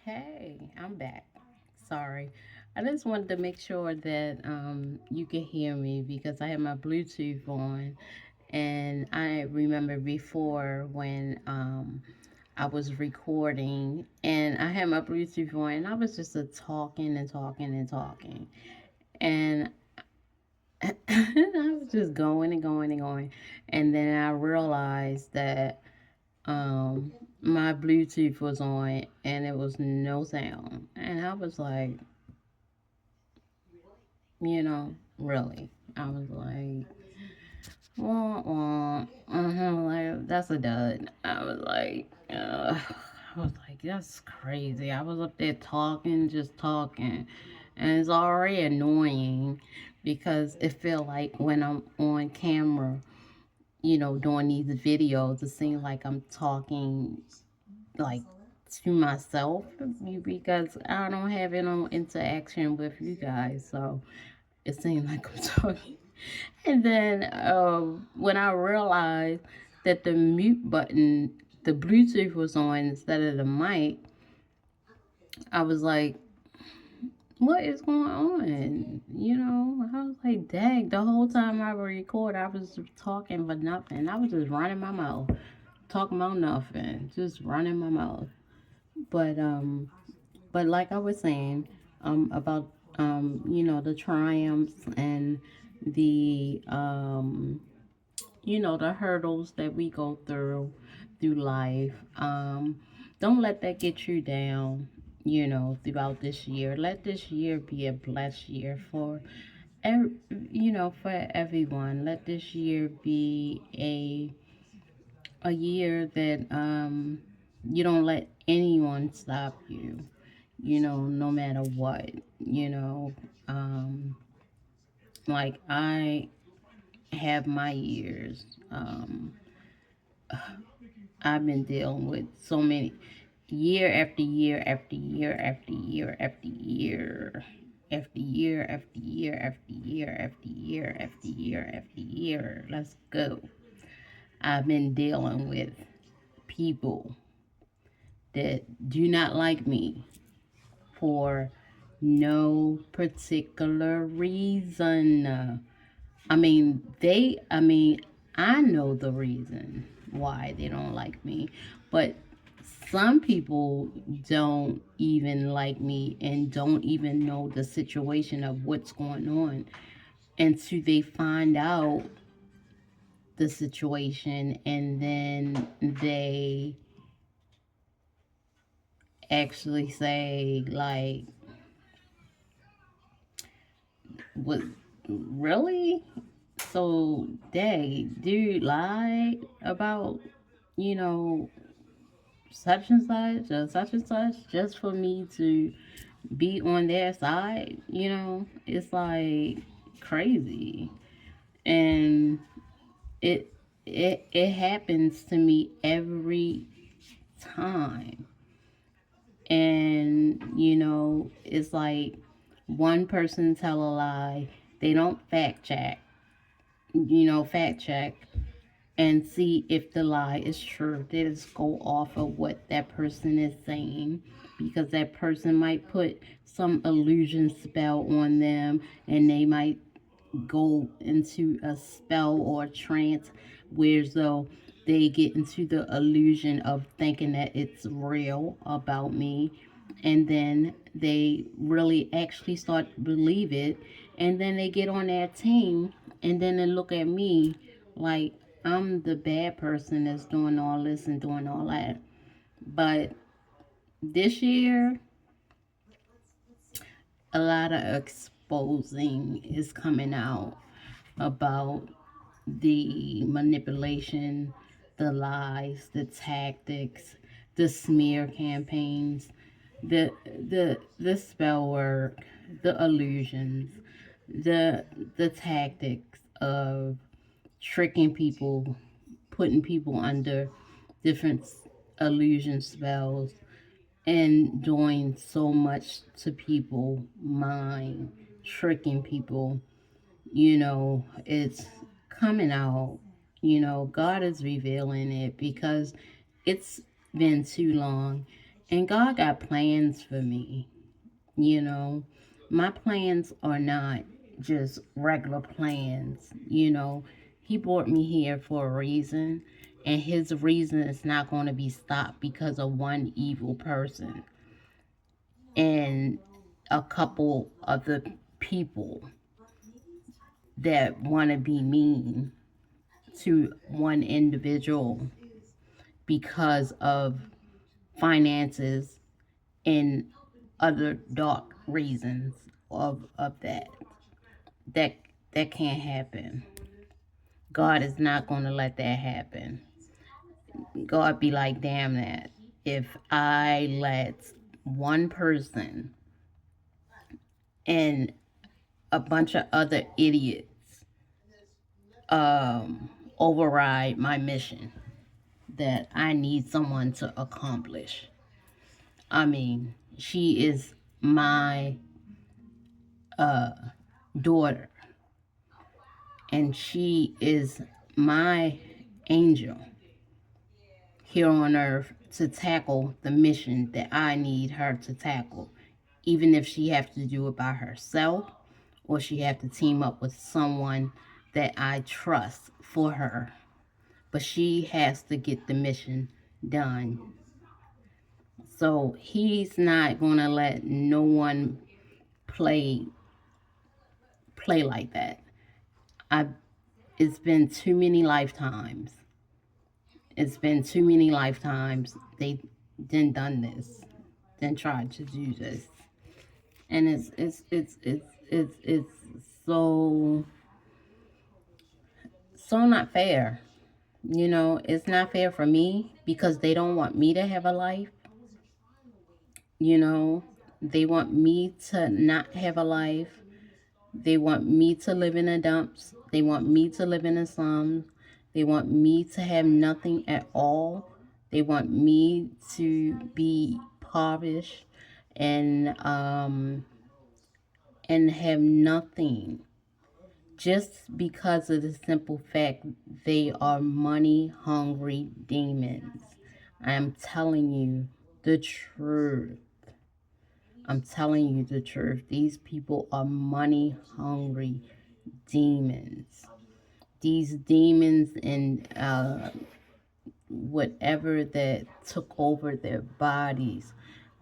Hey, I'm back. Sorry. I just wanted to make sure that you could hear me because I had my Bluetooth on. And I remember before when I was recording and I had my Bluetooth on and I was just talking and talking and talking. And I was just going and going and going. And then I realized that um my Bluetooth was on and it was no sound. And I was like, really. I was like, wah, wah. Like, that's a dud. I was like, that's crazy. I was up there talking, just talking. And it's already annoying because it feel like when I'm on camera, doing these videos, it seems like I'm talking like to myself because I don't have any interaction with you guys. So it seemed like I'm talking. And then when I realized that the mute button, the Bluetooth was on instead of the mic, I was like, what is going on? I was like, dang, the whole time I record, I was talking but nothing. I was just running my mouth, talking about nothing, just running my mouth. But but like I was saying, about the triumphs and the the hurdles that we go through life. Don't let that get you down, throughout this year. Let this year be a blessed year for every, for everyone. Let this year be a year that you don't let anyone stop you, no matter what, um like I have my years. I've been dealing with so many year after year after year after year after year after year after year after year after year after year after year. Let's go. I've been dealing with people that do not like me for no particular reason. I know the reason why they don't like me, but some people don't even like me and don't even know the situation of what's going on until they find out the situation and then they actually say, like, what, really? So they do lie about, you know, such and such or such and such just for me to be on their side, it's like crazy. And it it happens to me every time. And it's like one person tell a lie, they don't fact check and see if the lie is true. They just go off of what that person is saying because that person might put some illusion spell on them and they might go into a spell or a trance where though they get into the illusion of thinking that it's real about me, and then they really actually start to believe it, and then they get on their team and then they look at me like I'm the bad person that's doing all this and doing all that. But this year, a lot of exposing is coming out about the manipulation, the lies, the tactics, the smear campaigns, the spell work, the illusions, the tactics of tricking people, putting people under different illusion spells, and doing so much to people mind, tricking people. It's coming out. God is revealing it because it's been too long. And God got plans for me, you know. My plans are not just regular plans, you know. He brought me here for a reason, and his reason is not going to be stopped because of one evil person and a couple of the people that want to be mean to one individual because of finances and other dark reasons of that that can't happen. God is not going to let that happen. God be like, damn that. If I let one person and a bunch of other idiots override my mission that I need someone to accomplish. I mean, she is my uh, daughter, and she is my angel here on earth to tackle the mission that I need her to tackle, even if she have to do it by herself or she have to team up with someone that I trust for her. But she has to get the mission done. So he's not gonna let no one play play like that. I It's been too many lifetimes. It's been too many lifetimes they done this, then tried to do this, and it's so not fair. You know, it's not fair for me because they don't want me to have a life. You know, they want me to not have a life. They want me to live in the dumps. They want me to live in the slums. They want me to have nothing at all. They want me to be impoverished and and have nothing just because of the simple fact they are money hungry demons. I'm telling you the truth. I'm telling you the truth. These people are money hungry demons. These demons and whatever that took over their bodies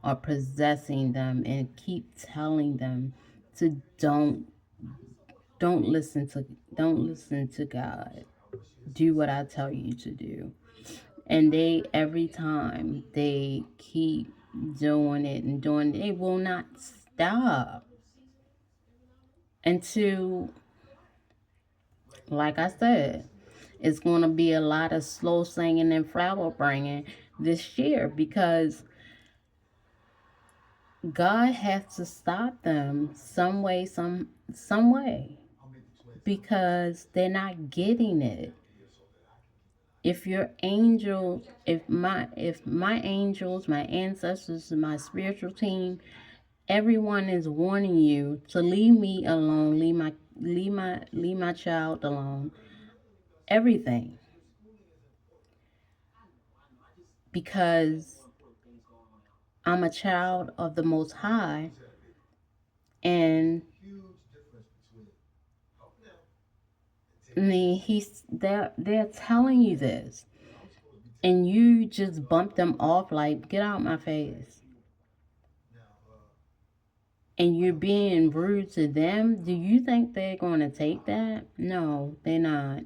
are possessing them and keep telling them to don't listen to don't listen to God. Do what I tell you to do. And they every time they keep doing it and doing it, they will not stop until, like I said, it's going to be a lot of slow singing and flower bringing this year because God has to stop them some way, some way, because they're not getting it. If your angel, if my angels, my ancestors, my spiritual team, everyone is warning you to leave me alone, leave my child alone, everything, because I'm a child of the Most High, and I mean they're telling you this, and you just bump them off like get out my face, and you're being rude to them. Do you think they're going to take that? No, they're not.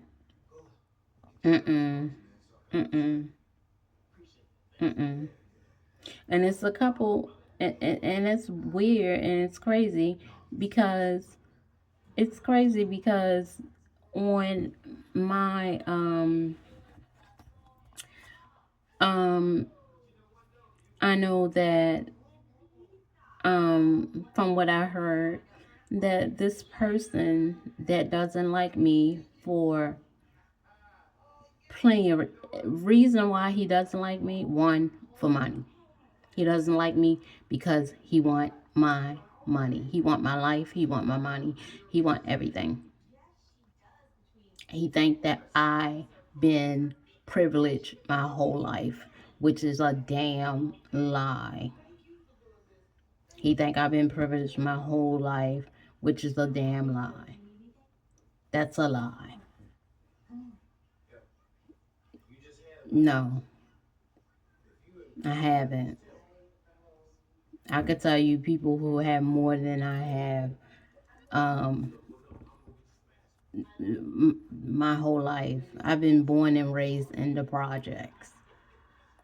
Mm-mm. Mm-mm. Mm-mm. And it's a couple, and it's weird and because it's crazy because on my um I know that from what I heard that this person that doesn't like me for playing reason why he doesn't like me, one, for money. He doesn't like me because he want my money. He want my life. He want my money. He want everything. He think that I been privileged my whole life which is a damn lie. He think I've been privileged my whole life, which is a damn lie. That's a lie. No, I haven't. I could tell you people who have more than I have, um, my whole life. I've been born and raised in the projects.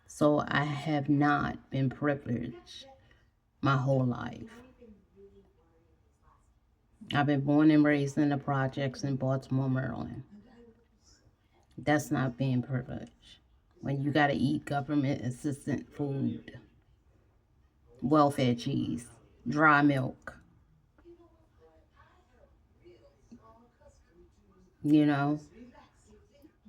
So I have not been privileged my whole life. I've been born and raised in the projects in Baltimore, Maryland. That's not being privileged. When you got to eat government assistant food, welfare cheese, dry milk, you know.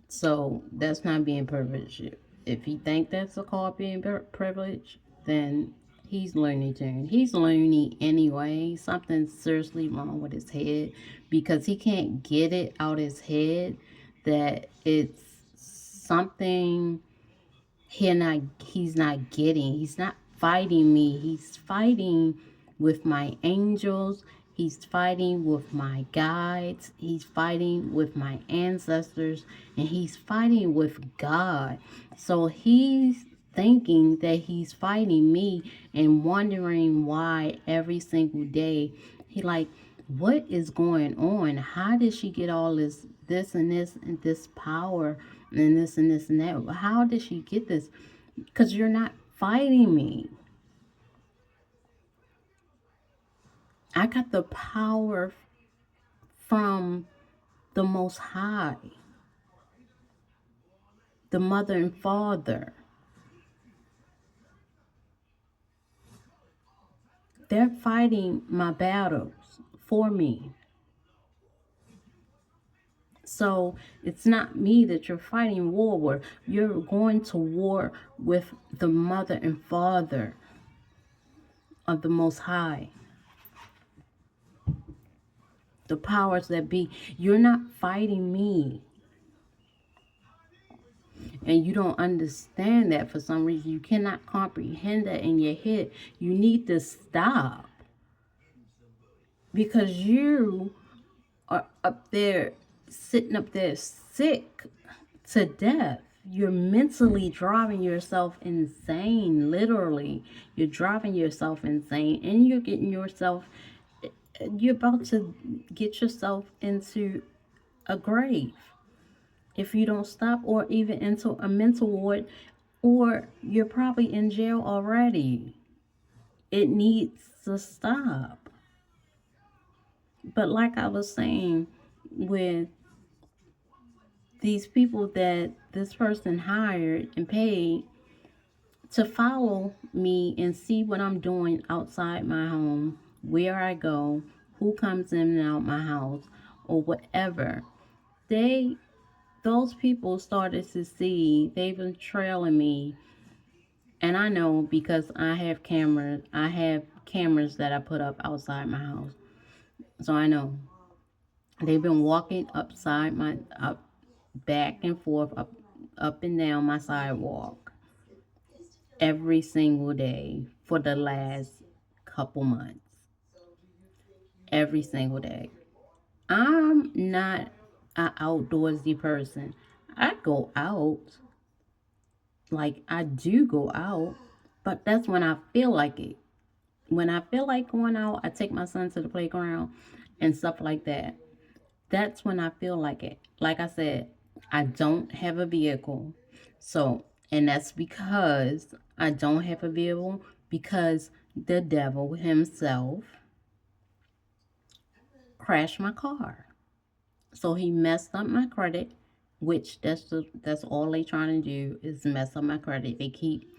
So that's not being privileged. If he think that's a called being privileged, then he's Looney Tune. He's loony anyway. Something's seriously wrong with his head because he can't get it out his head that it's something he's not getting. He's not fighting me. He's fighting with my angels. He's fighting with my guides. He's fighting with my ancestors. And he's fighting with God. So he's thinking that he's fighting me and wondering why every single day he like, what is going on? How did she get all this and this and this power and this and this and that? How did she get this? Because you're not fighting me. I got the power from the Most High, the Mother and Father. They're fighting my battles for me. So it's not me that you're fighting war with. You're going to war with the Mother and Father of the Most High, the powers that be. You're not fighting me. And you don't understand that for some reason. You cannot comprehend that in your head. You need to stop. Because you are up there, sitting up there sick to death. You're mentally driving yourself insane, literally. You're driving yourself insane, and you're about to get yourself into a grave if you don't stop, or even into a mental ward, or you're probably in jail already. It needs to stop. But like I was saying, with these people that this person hired and paid to follow me and see what I'm doing outside my home, where I go, who comes in and out my house, or whatever, those people started to see, they've been trailing me. And I know because I have cameras that I put up outside my house. So I know they've been walking up back and forth, up and down my sidewalk every single day for the last couple months. Every single day. I'm not an outdoorsy person. I go out. Like, I do go out, but that's when I feel like it. When I feel like going out, I take my son to the playground and stuff like that. That's when I feel like it. Like I said, I don't have a vehicle. So, and that's because I don't have a vehicle because the devil himself crashed my car. So he messed up my credit, which that's all they trying to do is mess up my credit. They keep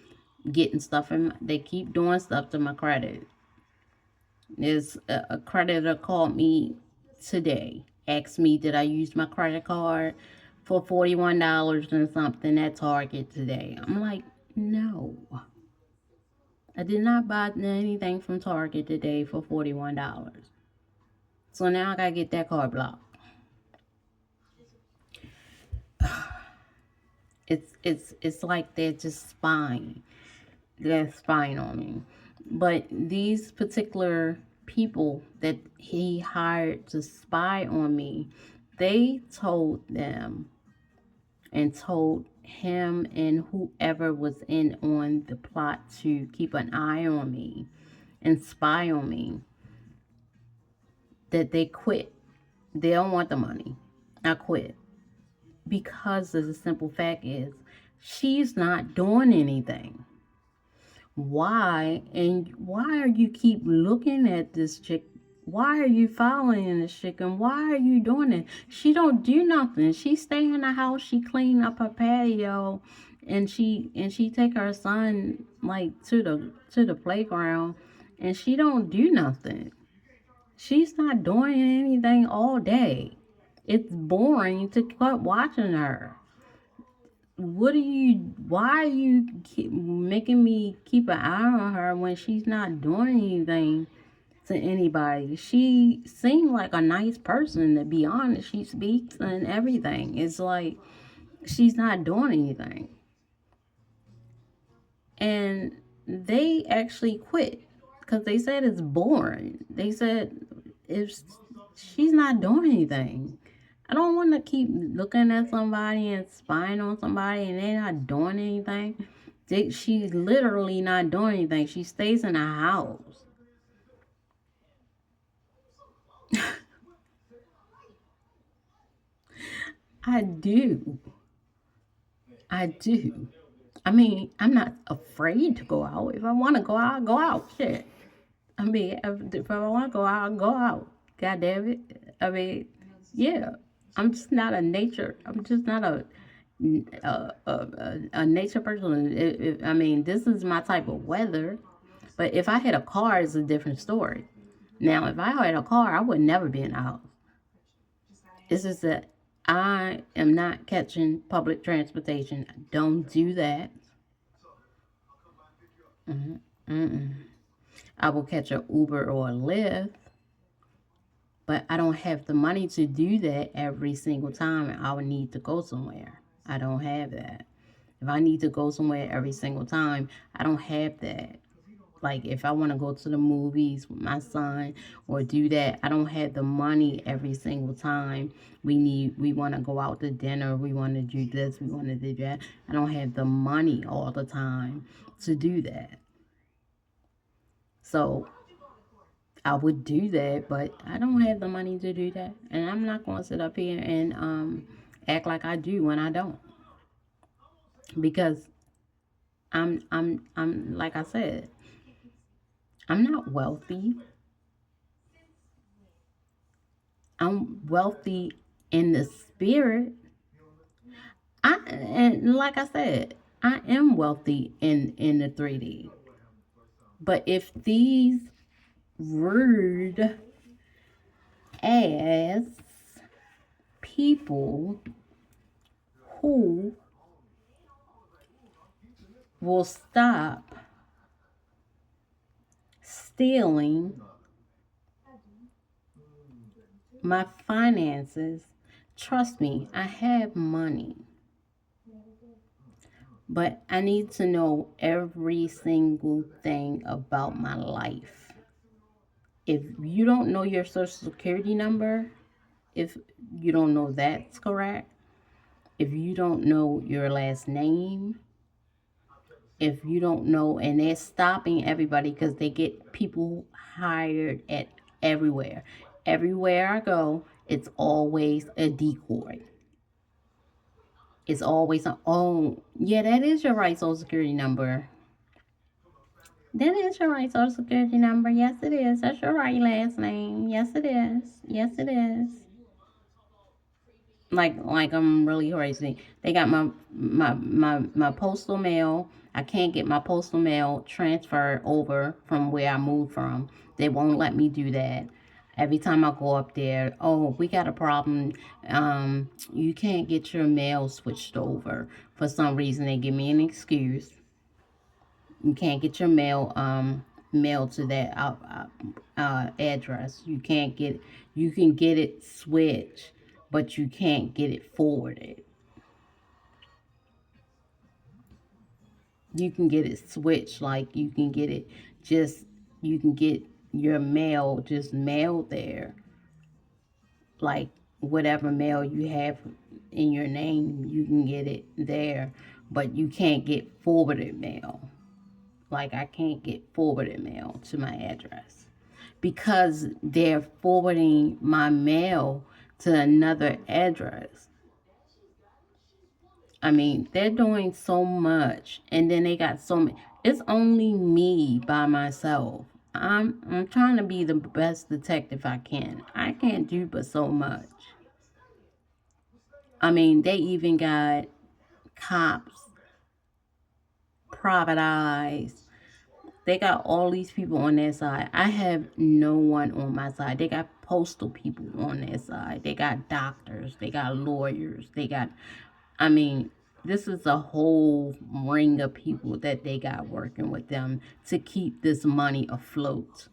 getting stuff they keep doing stuff to my credit. There's a creditor called me today, asked me did I use my credit card for $41 and something at Target today. I'm like, no. I did not buy anything from Target today for $41. So now I gotta get that card blocked. It's like they're just spying. They're spying on me. But these particular people that he hired to spy on me, they told them and told him and whoever was in on the plot to keep an eye on me and spy on me that they quit. They don't want the money. I quit because the simple fact is she's not doing anything. Why are you keep looking at this chick? Why are you following this chick, and why are you doing it? She don't do nothing. She stay in the house, she clean up her patio, and she take her son like to the playground, and she don't do nothing. She's not doing anything all day. It's boring to keep watching her. Why are you keep making me keep an eye on her when she's not doing anything to anybody? She seemed like a nice person, to be honest. She speaks and everything. It's like she's not doing anything. And they actually quit because they said it's boring. They said if she's not doing anything. I don't want to keep looking at somebody and spying on somebody and they're not doing anything. She's literally not doing anything. She stays in the house. I do. I do. I mean, I'm not afraid to go out. If I want to go out, I'll go out. Shit. I mean, if I want to go out, I'll go out. God damn it. I mean, yeah. I'm just not a nature. I'm just not a nature person. I mean, this is my type of weather. But if I had a car, it's a different story. Now, if I had a car, I would never be in the house. It's just that I am not catching public transportation. Don't do that. Mm-mm. Mm-mm. I will catch a Uber or a Lyft, but I don't have the money to do that every single time I would need to go somewhere. I don't have that. If I need to go somewhere every single time, I don't have that. Like if I want to go to the movies with my son or do that, I don't have the money every single time. We want to go out to dinner, we want to do this, we want to do that. I don't have the money all the time to do that. So I would do that, but I don't have the money to do that. And I'm not going to sit up here and act like I do when I don't. Because I'm like I said, I'm not wealthy. I'm wealthy in the spirit. And like I said, I am wealthy in the 3D. But if these rude ass people who will stop stealing my finances, trust me, I have money. But I need to know every single thing about my life. If you don't know your social security number, if you don't know that's correct, if you don't know your last name, if you don't know, and they're stopping everybody because they get people hired at everywhere. Everywhere I go, it's always a decoy. It's always a, oh, yeah, that is your right social security number. That is your right social security number. Yes, it is. That's your right last name. Yes, it is. Yes, it is. Like I'm really crazy. They got my postal mail. I can't get my postal mail transferred over from where I moved from. They won't let me do that. Every time I go up there, oh, we got a problem. You can't get your mail switched over. For some reason, they give me an excuse. You can't get your mail to that address. You can get it switched, but you can't get it forwarded. You can get it switched, like you can get it just, you can get your mail just mailed there, like whatever mail you have in your name, you can get it there, but you can't get forwarded mail. Like I can't get forwarded mail to my address because they're forwarding my mail to another address. I mean, they're doing so much, and then they got so many. It's only me by myself. I'm trying to be the best detective I can. I can't do but so much. I mean, they even got cops, private eyes. They got all these people on their side. I have no one on my side. They got postal people on their side. They got doctors. They got lawyers. They got, I mean, this is a whole ring of people that they got working with them to keep this money afloat.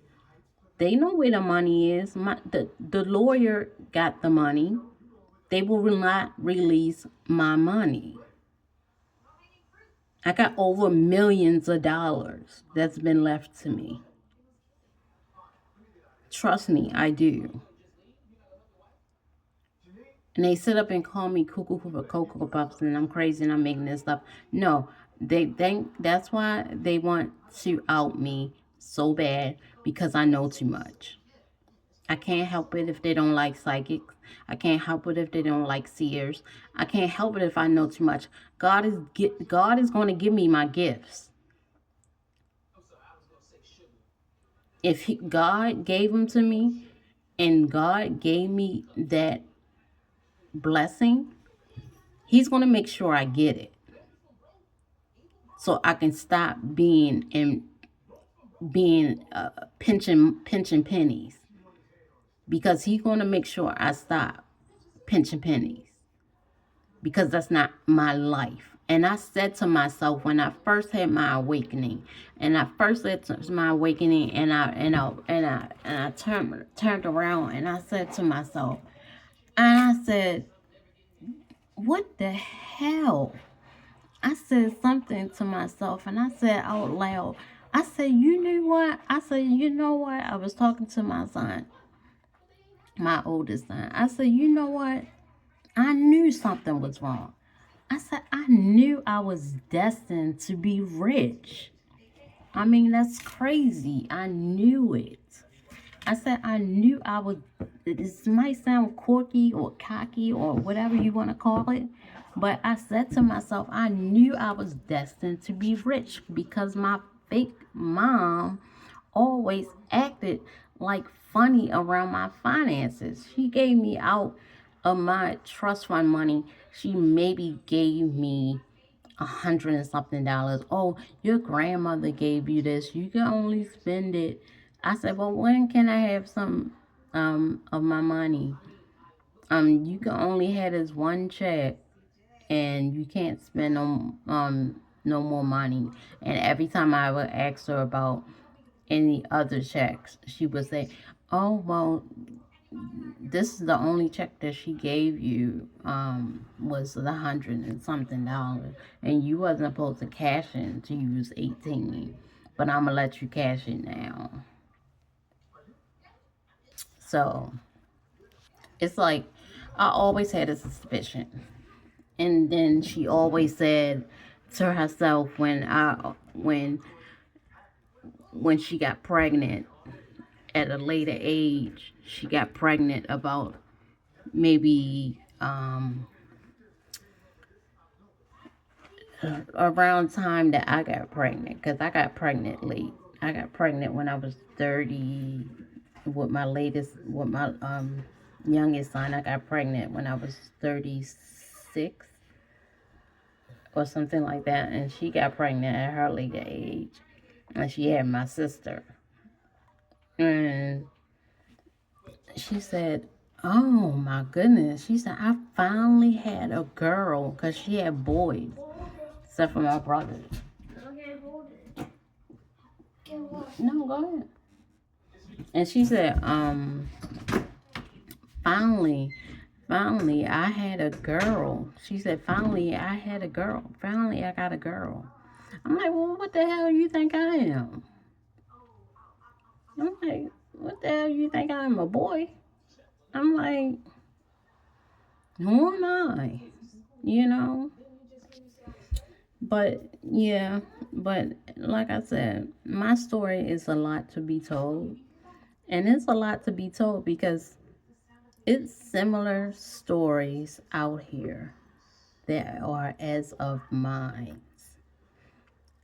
They know where the money is. The lawyer got the money. They will not release my money. I got over millions of dollars that's been left to me. Trust me, I do. And they sit up and call me cuckoo for Cocoa Puffs and I'm crazy and I'm making this stuff. No, they think that's why they want to out me so bad, because I know too much. I can't help it if they don't like psychics. I can't help it if they don't like seers. I can't help it if I know too much. God is going to give me my gifts. If God gave them to me and God gave me that blessing, He's going to make sure I get it, so I can stop being pinching pennies, because He's going to make sure I stop pinching pennies, because that's not my life. And I said to myself when I first had my awakening, and I first had my awakening, and I turned around and I said to myself, and I said, "What the hell?" I said something to myself, and I said out loud, I said, "You know what?" I said, "You know what?" I was talking to my son, my oldest son. I said, "You know what? I knew something was wrong." I said, "I knew I was destined to be rich." I mean, that's crazy. I knew it. I said, I knew I was, this might sound quirky or cocky or whatever you want to call it, but I said to myself, I knew I was destined to be rich, because my fake mom always acted like funny around my finances. She gave me out of my trust fund money. She maybe gave me $100 and something. Oh, your grandmother gave you this. You can only spend it. I said, well, when can I have some of my money? You can only have this one check, and you can't spend no more money. And every time I would ask her about any other checks, she would say, oh, well, this is the only check that she gave you, was the $100 and something, and you wasn't supposed to cash in to use 18, but I'm gonna let you cash it now. So it's like I always had a suspicion. And then she always said to herself, when she got pregnant at a later age, she got pregnant about maybe around time that I got pregnant, because I got pregnant late. I got pregnant when I was 30 with my youngest son. I got pregnant when I was 36 or something like that, and she got pregnant at her later age, and she had my sister. And she said, oh my goodness, she said, I finally had a girl, because she had boys except for my brothers. No, go ahead. And she said, finally I had a girl. She said, finally I had a girl. Finally I got a girl. I'm like, well, what the hell you think I am? I'm like, what the hell you think I am, a boy? I'm like, who am I? You know? But yeah, but like I said, my story is a lot to be told. And it's a lot to be told because it's similar stories out here that are as of mine.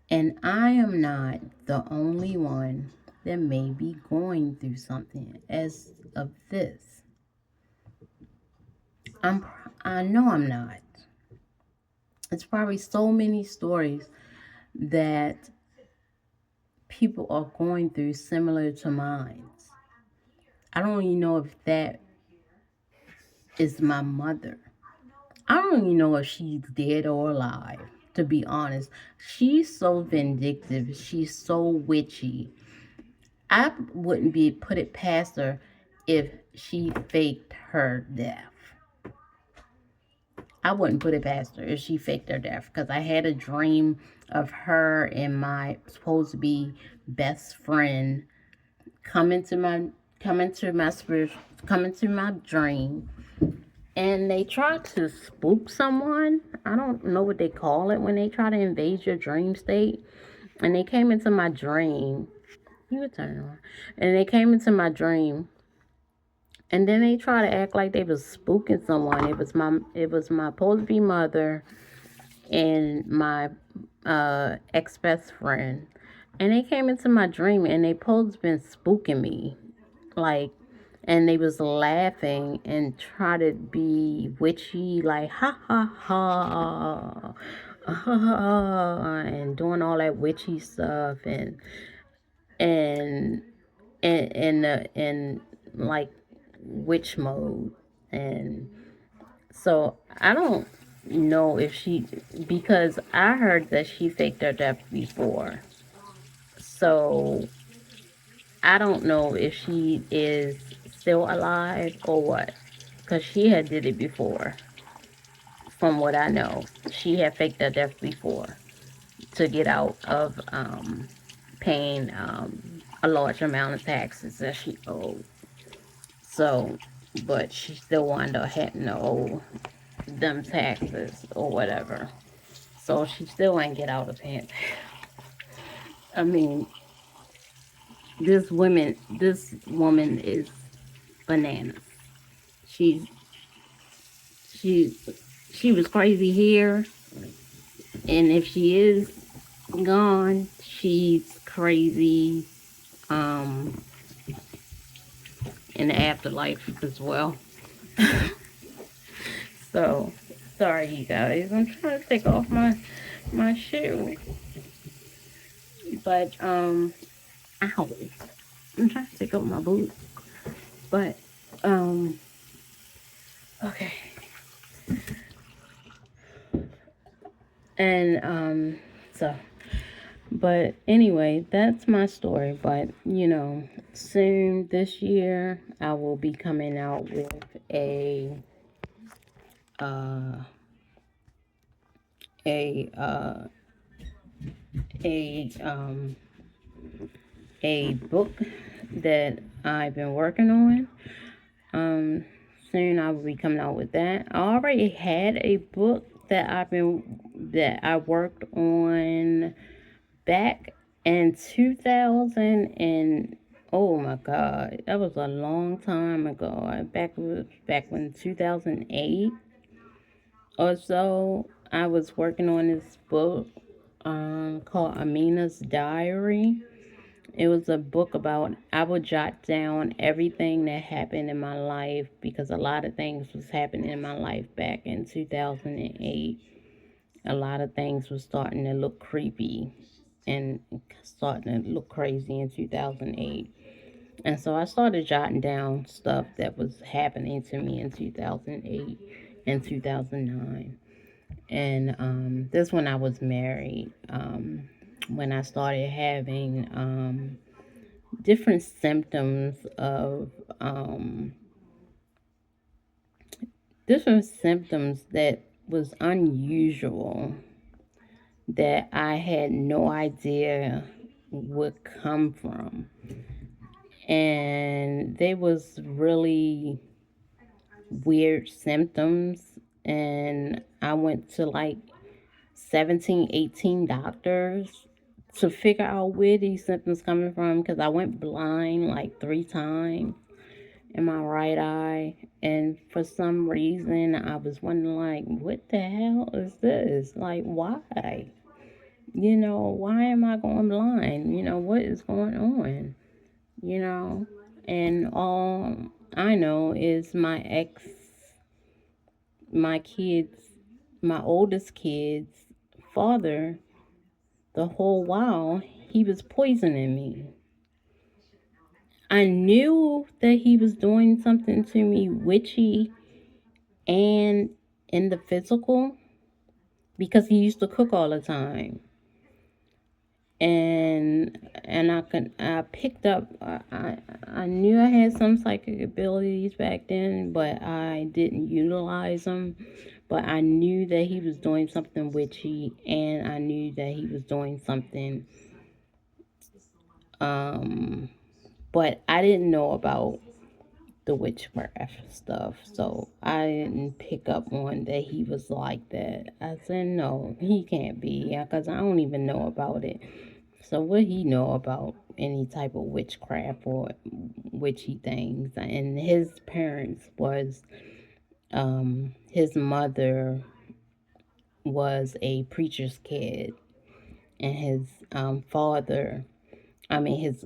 And I am not the only one that may be going through something as of this. I'm I know I'm not. It's probably so many stories that people are going through similar to mine. I don't even know if that is my mother. I don't even know if she's dead or alive, to be honest. She's so vindictive. She's so witchy. I wouldn't be put it past her if she faked her death. I wouldn't put it past her if she faked her death because I had a dream of her and my supposed to be best friend coming to my coming to my spirit coming to my dream, and they tried to spook someone. I don't know what they call it when they try to invade your dream state. And they came into my dream. You would turn it on. And they came into my dream, and then they try to act like they was spooking someone. It was my supposed to be mother and my ex best friend. And they came into my dream and they supposed to been spooking me. Like, and they was laughing and try to be witchy, like ha ha ha, and doing all that witchy stuff and and like witch mode. And so I don't know if she, because I heard that she faked her death before. So I don't know if she is still alive or what, because she had did it before. From what I know, she had faked her death before to get out of paying a large amount of taxes that she owed. So, but she still wound up having to owe them taxes or whatever. So she still ain't get out of paying. I mean, this woman is bananas. She's she she was crazy here, and if she is gone, she's crazy um in the afterlife as well. So sorry you guys. I'm trying to take off my shoe. But ow. I'm trying to take off my boots. But um okay. And so but anyway, that's my story. But soon this year I will be coming out with uh a uh a um a book that I've been working on. Um Soon I will be coming out with that. I already had a book that I worked on back in 2000, and oh my god, that was a long time ago. Back when 2008 or so, I was working on this book called Amina's Diary. It was a book about, I would jot down everything that happened in my life because a lot of things was happening in my life back in 2008. A lot of things was starting to look creepy and starting to look crazy in 2008. And so I started jotting down stuff that was happening to me in 2008 and 2009. And this when I was married. When I started having different symptoms of different symptoms that was unusual that I had no idea would come from. And they was really weird symptoms, and I went to like 17, 18 doctors to figure out where these symptoms coming from, because I went blind like 3 times in my right eye, and for some reason I was wondering, like, what the hell is this? Like, why? Why am I going blind? What is going on? you know and all I know is my kids my oldest kid's father, the whole while he was poisoning me. I knew that he was doing something to me witchy and in the physical, because he used to cook all the time. And I picked up, I knew I had some psychic abilities back then, but I didn't utilize them. But I knew that he was doing something witchy, and I knew that he was doing something, um but I didn't know about the witchcraft stuff, so I didn't pick up on that he was like that. I said, no, he can't be, because I don't even know about it. So what he know about any type of witchcraft or witchy things? And his parents was, his mother was a preacher's kid, and his father, I mean his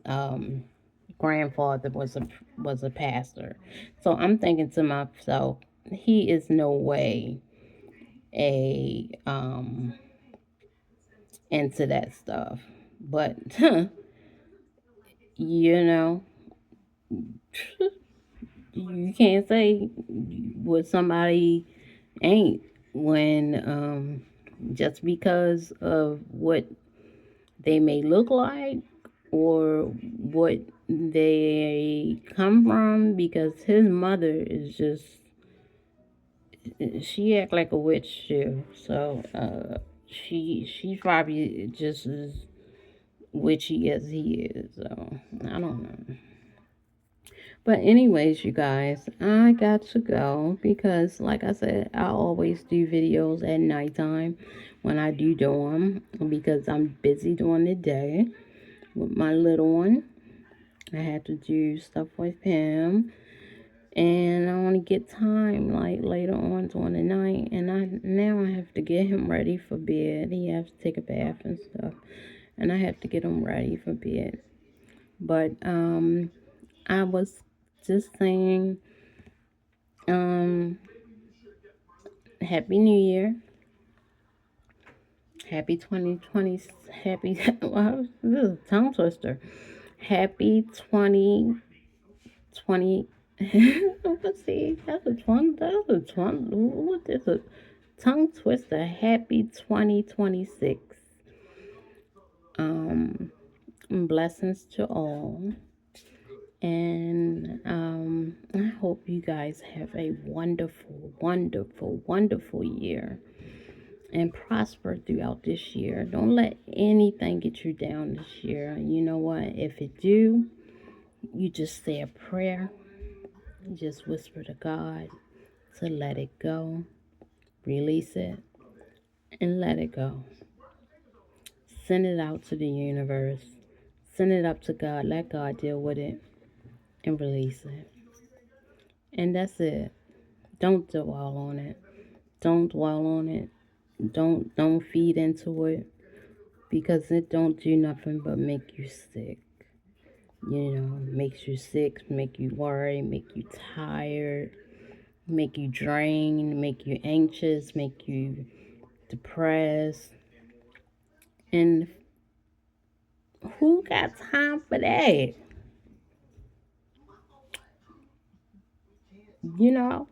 grandfather was a pastor. So I'm thinking to myself, he is no way a into that stuff. But you know, you can't say what somebody ain't, when just because of what they may look like or what they come from, because his mother is just, she act like a witch too. So she's probably just as witchy as he is. So I don't know. But anyways, you guys, I got to go because, like I said, I always do videos at nighttime when I do them, because I'm busy during the day with my little one. I had to do stuff with him, and I want to get time like later on during the night. And I have to get him ready for bed. He has to take a bath and stuff, and I have to get him ready for bed. But I was just saying, um, Happy New Year, Happy 2020, Happy. Well, this is a tongue twister. Happy 2020. Let's see, that's a tongue. What is a tongue twister? Happy 2026. Um, Blessings to all. And I hope you guys have a wonderful, wonderful, wonderful year and prosper throughout this year. Don't let anything get you down this year. You know what? If it do, you just say a prayer. You just whisper to God to let it go, release it, and let it go. Send it out to the universe. Send it up to God. Let God deal with it and release it. And that's it. Don't dwell on it. Don't dwell on it. Don't feed into it, because it don't do nothing but make you sick. Makes you sick, make you worry, make you tired, make you drained, make you anxious, make you depressed. And who got time for that? You know,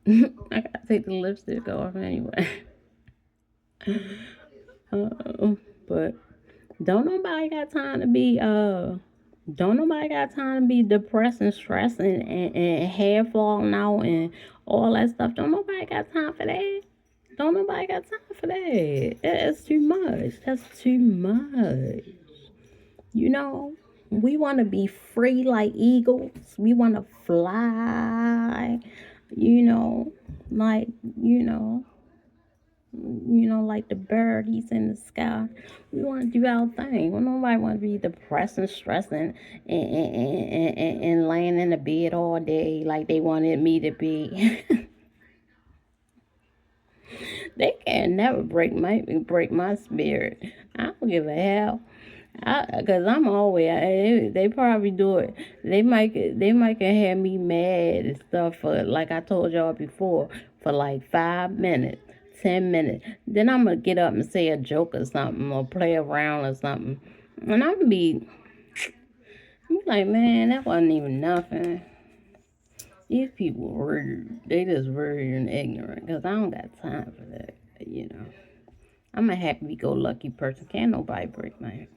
I gotta take the lipstick off anyway. But don't nobody got time to be depressed and stressed and hair falling out and all that stuff. Don't nobody got time for that. Don't nobody got time for that. That's too much. That's too much. You know, we want to be free like eagles. We want to fly. You know, like you know, like the birdies in the sky. We want to do our thing. Well, nobody want to be depressed and stressing and laying in the bed all day like they wanted me to be. They can never break my spirit. I don't give a hell. Cause I'm always they probably do it. They might can have me mad and stuff for, like I told y'all before, for like 5 minutes, 10 minutes. Then I'm gonna get up and say a joke or something or play around or something, and I'm like, man, that wasn't even nothing. These people rude. They just rude and ignorant. Cause I don't got time for that. I'm a happy-go-lucky person. Can't nobody break me.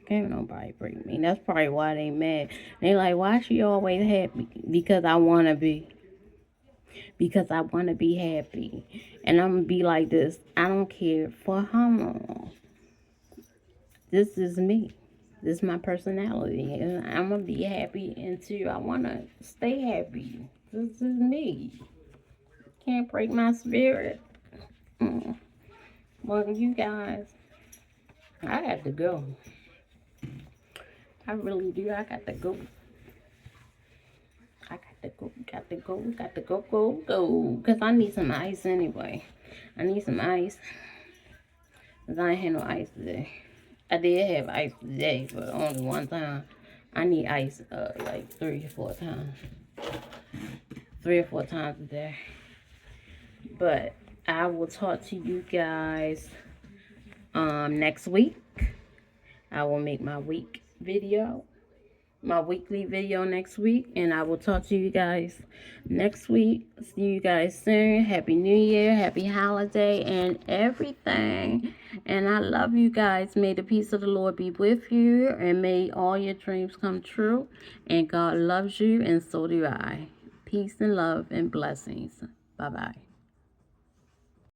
That's probably why they mad. They like, why she always happy? Because I wanna be. Because I wanna be happy. And I'm gonna be like this. I don't care for how long. This is me. This is my personality. And I'm gonna be happy until I wanna stay happy. This is me. Can't break my spirit. Well, you guys, I got to go. I really do. I got to go. Go. Because I need some ice anyway. I need some ice. Because I ain't had no ice today. I did have ice today, but only one time. I need ice like 3 or 4 times. 3 or 4 times a day. But I will talk to you guys next week. I will make my weekly video next week, and I will talk to you guys next week. See you guys soon. Happy New Year, happy holiday, and everything. And I love you guys. May the peace of the Lord be with you, and may all your dreams come true. And God loves you, and so do I. Peace and love and blessings. Bye-bye.